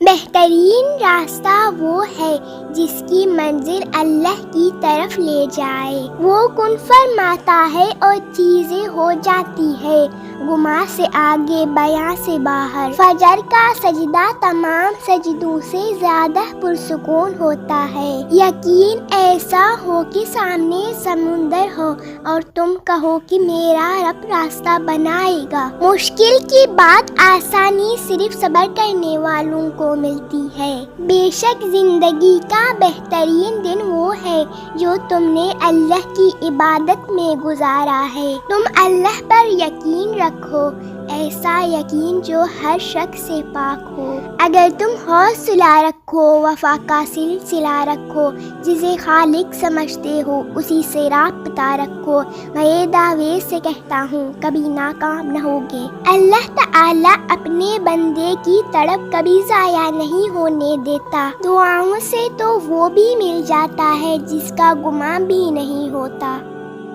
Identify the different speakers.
Speaker 1: بہترین راستہ وہ ہے جس کی منزل اللہ کی طرف لے جائے۔ وہ کن فرماتا ہے اور چیزیں ہو جاتی ہے، گمان سے آگے بیان سے باہر۔ فجر کا سجدہ تمام سجدوں سے زیادہ پرسکون ہوتا ہے۔ یقین ایسا ہو کہ سامنے سمندر ہو اور تم کہو کہ میرا رب راستہ بنائے گا۔ مشکل کی بات آسانی صرف صبر کرنے والوں کو ملتی ہے۔ بے شک زندگی کا بہترین دن وہ ہے جو تم نے اللہ کی عبادت میں گزارا ہے۔ تم اللہ پر یقین رکھو، ایسا یقین جو ہر شک سے پاک ہو۔ اگر تم حوصلہ رکھو، وفا کا سلسلہ رکھو، جسے خالق سمجھتے ہو اسی سے رابطہ رکھو۔ میں یہ دعوے سے کہتا ہوں کبھی ناکام نہ ہوگے۔ اللہ تعالی اپنے بندے کی طلب کبھی ضائع نہیں ہونے دیتا۔ دعاؤں سے تو وہ بھی مل جاتا ہے جس کا گمان بھی نہیں ہوتا۔